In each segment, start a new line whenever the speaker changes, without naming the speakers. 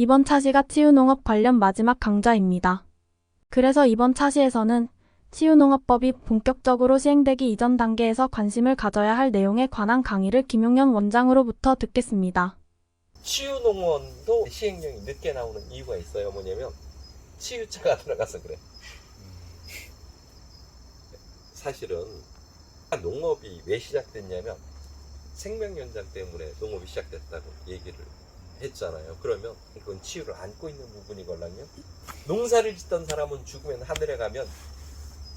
이번 차시가 치유농업 관련 마지막 강좌입니다. 그래서 이번 차시에서는 치유농업법이 본격적으로 시행되기 이전 단계에서 관심을 가져야 할 내용에 관한 강의를 김용현 원장으로부터 듣겠습니다.
치유농원도 시행령이 늦게 나오는 이유가 있어요. 뭐냐면 치유자가 들어가서 그래. 사실은 농업이 왜 시작됐냐면 생명연장 때문에 농업이 시작됐다고 얘기를 했잖아요. 그러면 그건 치유를 안고 있는 부분이걸랑요. 농사를 짓던 사람은 죽으면 하늘에 가면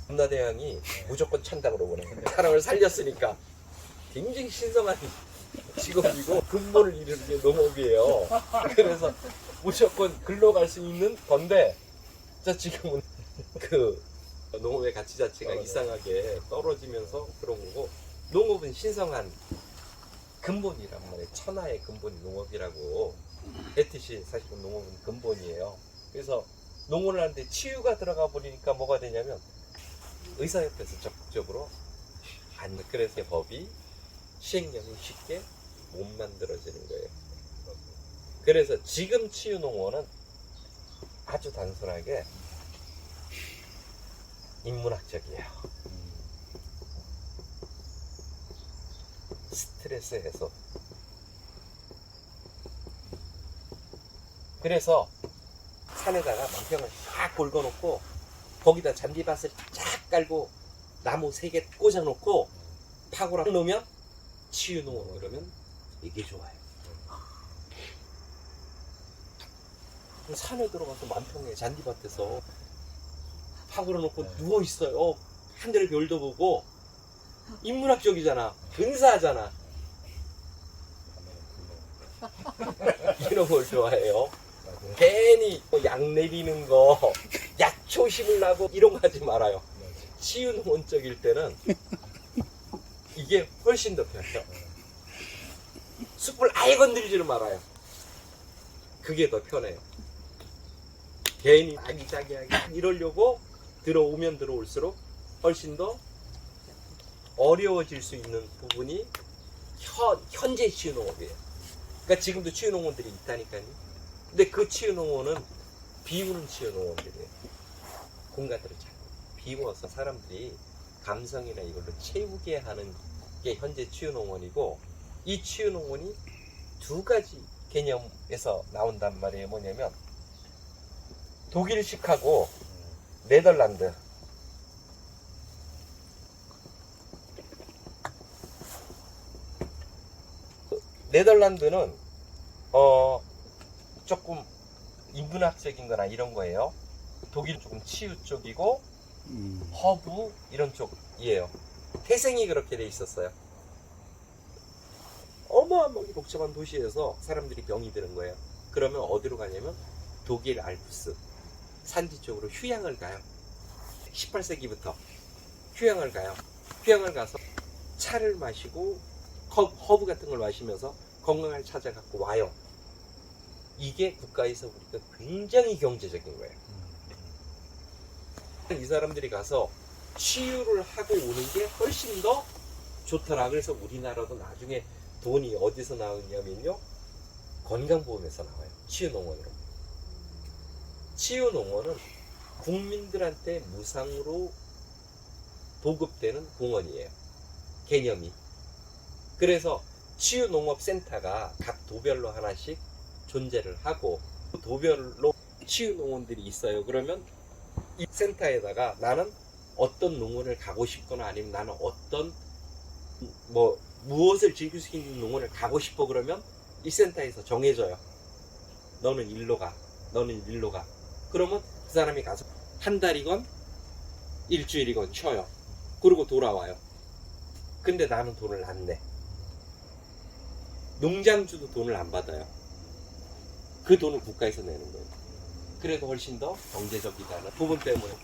검나대왕이 무조건 천당으로 보내. 사람을 살렸으니까 굉장히 신성한 직업이고 근본을 이루는 게 농업이에요. 그래서 무조건 글로 갈 수 있는 건데 지금은 그 농업의 가치 자체가 이상하게 떨어지면서 그런 거고, 농업은 신성한 근본이란 말이에요. 천하의 근본이 농업이라고 했듯이 사실은 농업은 근본이에요. 그래서 농업을 하는데 치유가 들어가 버리니까 뭐가 되냐면 의사협회에서 적극적으로 안, 그래서 법이 시행령이 쉽게 못 만들어지는 거예요. 그래서 지금 치유농원은 아주 단순하게 인문학적이에요. 스트레스 해소. 그래서 산에다가 망평을 쫙 긁어놓고 거기다 잔디밭을 쫙 깔고 나무 3개 꽂아놓고 파고라 놓으면 치유농원 그러면 되게 좋아요. 산에 들어가서 만평에 잔디밭에서 파고라 놓고 누워있어요. 하늘의 별도 보고. 인문학적이잖아. 근사하잖아. 이런 걸 좋아해요. 괜히 약 내리는 거, 약초 심으려고 이런 거 하지 말아요. 치유농원적일 때는 이게 훨씬 더 편해요. 숲을 아예 건드리지를 말아요. 그게 더 편해요. 괜히 아기자기하게 이러려고 들어오면 들어올수록 훨씬 더 어려워질 수 있는 부분이 현재 치유농업이에요. 그러니까 지금도 치유농원들이 있다니까요. 근데 그 치유농원은 비우는 치유농원들이에요. 공간들을 잘 비워서 사람들이 감성이나 이걸로 채우게 하는 게 현재 치유농원이고, 이 치유농원이 2가지 개념에서 나온단 말이에요. 뭐냐면 독일식하고 네덜란드. 네덜란드는 조금 인문학적인 거나 이런 거예요. 독일은 조금 치유 쪽이고 허브 이런 쪽이에요. 태생이 그렇게 돼 있었어요. 어마어마하게 복잡한 도시에서 사람들이 병이 드는 거예요. 그러면 어디로 가냐면 독일 알프스 산지 쪽으로 휴양을 가요. 18세기부터 휴양을 가요. 휴양을 가서 차를 마시고 허브 같은 걸 마시면서 건강을 찾아갖고 와요. 이게 국가에서 보니까 굉장히 경제적인 거예요. 이 사람들이 가서 치유를 하고 오는 게 훨씬 더 좋더라. 그래서 우리나라도 나중에 돈이 어디서 나오냐면요, 건강보험에서 나와요. 치유농원으로. 치유농원은 국민들한테 무상으로 보급되는 공원이에요. 개념이. 그래서 치유농업센터가 각 도별로 하나씩 존재를 하고, 그 도별로 치유농원들이 있어요. 그러면 이 센터에다가 나는 어떤 농원을 가고 싶거나 아니면 나는 어떤 무엇을 즐길 수 있는 농원을 가고 싶어 그러면 이 센터에서 정해져요. 너는 일로 가. 너는 일로 가. 그러면 그 사람이 가서 한 달이건 일주일이건 쉬어요. 그리고 돌아와요. 근데 나는 돈을 안 내. 농장주도 돈을 안 받아요. 그 돈을 국가에서 내는 거예요. 그래도 훨씬 더 경제적이다는 부분 때문에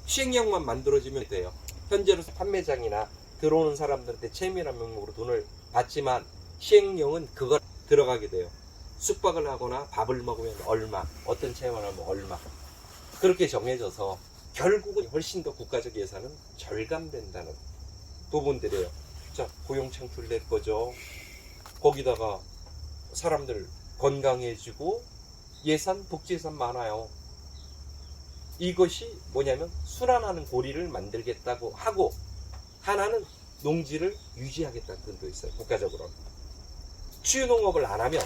시행령만 만들어지면 돼요. 현재로서 판매장이나 들어오는 사람들한테 체험이라는 명목으로 돈을 받지만 시행령은 그걸 들어가게 돼요. 숙박을 하거나 밥을 먹으면 얼마, 어떤 체험을 하면 얼마, 그렇게 정해져서 결국은 훨씬 더 국가적 예산은 절감된다는 부분들이에요. 자, 고용 창출될 거죠. 거기다가 사람들 건강해지고 예산, 복지예산 많아요. 이것이 뭐냐면 순환하는 고리를 만들겠다고 하고, 하나는 농지를 유지하겠다는 뜻도 있어요. 국가적으로. 치유농업을 안 하면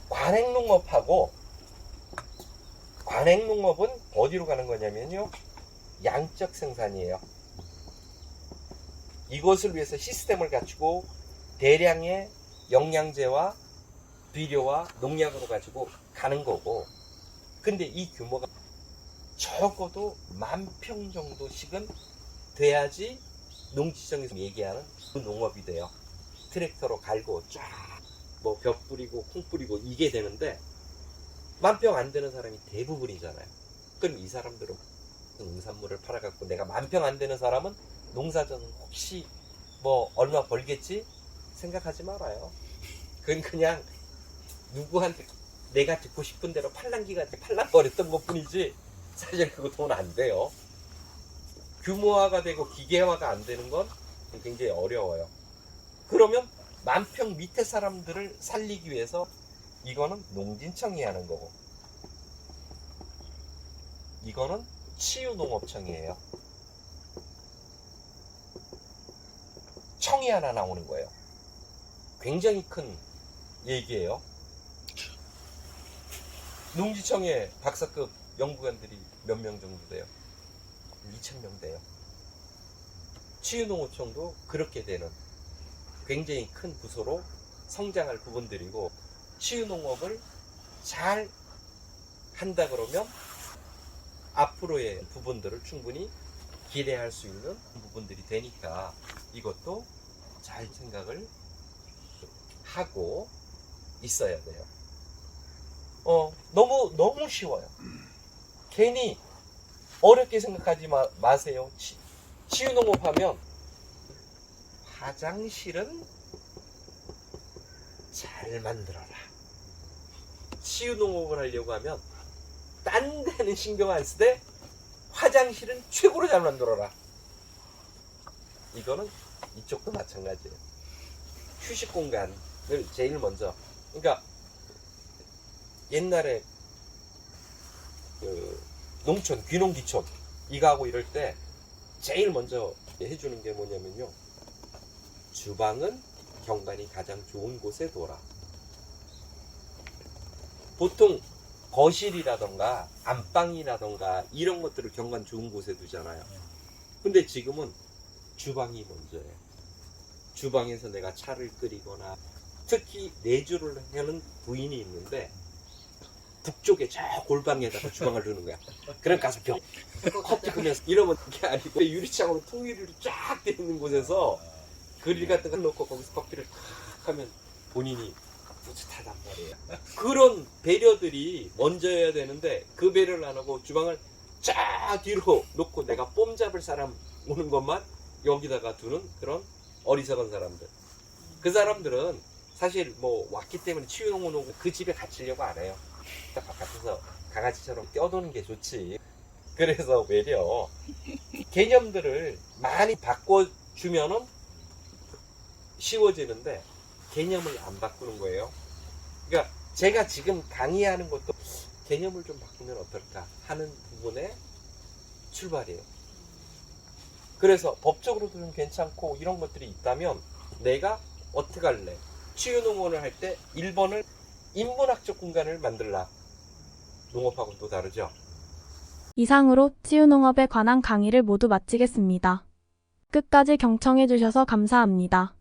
관행농업하고, 관행농업은 어디로 가는 거냐면요, 양적 생산이에요. 이것을 위해서 시스템을 갖추고 대량의 영양제와 비료와 농약으로 가지고 가는 거고, 근데 이 규모가 적어도 10,000평 정도씩은 돼야지 농지청에서 얘기하는 그 농업이 돼요. 트랙터로 갈고 쫙 뭐 벽 뿌리고 콩 뿌리고 이게 되는데 10,000평 안 되는 사람이 대부분이잖아요. 그럼 이 사람들은 농산물을 팔아갖고, 내가 10,000평 안 되는 사람은 농사전 혹시 뭐 얼마 벌겠지 생각하지 말아요. 그건 그냥 누구한테 내가 듣고 싶은 대로 팔랑귀가 팔랑거렸던 것 뿐이지 사실 그거 돈 안 돼요. 규모화가 되고 기계화가 안 되는 건 굉장히 어려워요. 그러면 10,000평 밑에 사람들을 살리기 위해서 이거는 농진청이 하는 거고, 이거는 치유농업청이에요. 청이 하나 나오는 거예요. 굉장히 큰 얘기예요. 농지청에 박사급 연구관들이 몇 명 정도 돼요? 2,000명 돼요. 치유농업청도 그렇게 되는 굉장히 큰 부서로 성장할 부분들이고, 치유농업을 잘 한다 그러면 앞으로의 부분들을 충분히 기대할 수 있는 부분들이 되니까 이것도 잘 생각을 하고 있어야 돼요. 너무 쉬워요. 괜히 어렵게 생각하지 마세요. 치유농업 하면 화장실은 잘 만들어라. 치유농업을 하려고 하면 딴 데는 신경 안 쓰되 화장실은 최고로 잘 만들어라. 이거는 이쪽도 마찬가지예요. 휴식 공간을 제일 먼저, 그러니까 옛날에 그 농촌, 귀농귀촌 이거 하고 이럴 때 제일 먼저 해주는 게 뭐냐면요, 주방은 경관이 가장 좋은 곳에 둬라. 보통 거실이라던가 안방이라던가 이런 것들을 경관 좋은 곳에 두잖아요. 근데 지금은 주방이 먼저예요. 주방에서 내가 차를 끓이거나, 특히 내주를 하는 부인이 있는데 북쪽에 저 골방에다가 주방을 두는 거야. 그럼 가서 커피 끓여서 이러면 그게 아니고 유리창으로 통유리로 쫙 돼 있는 곳에서 그릴 같은 거 놓고 거기서 커피를 탁 하면 본인이 뿌듯하단 말이에요. 그런 배려들이 먼저여야 되는데 그 배려를 안 하고 주방을 쫙 뒤로 놓고 내가 뽐 잡을 사람 오는 것만 여기다가 두는 그런 어리석은 사람들. 그 사람들은 사실 뭐 왔기 때문에 치유농원 오고 그 집에 갇히려고 안 해요. 딱 바깥에서 강아지처럼 뛰어도는 게 좋지. 그래서 외려 개념들을 많이 바꿔주면은 쉬워지는데 개념을 안 바꾸는 거예요. 그러니까 제가 지금 강의하는 것도 개념을 좀 바꾸면 어떨까 하는 부분에 출발이에요. 그래서 법적으로도 좀 괜찮고 이런 것들이 있다면 내가 어떻게 할래? 치유농원을 할 때 1번을 인문학적 공간을 만들라. 농업하고는 또 다르죠.
이상으로 치유농업에 관한 강의를 모두 마치겠습니다. 끝까지 경청해주셔서 감사합니다.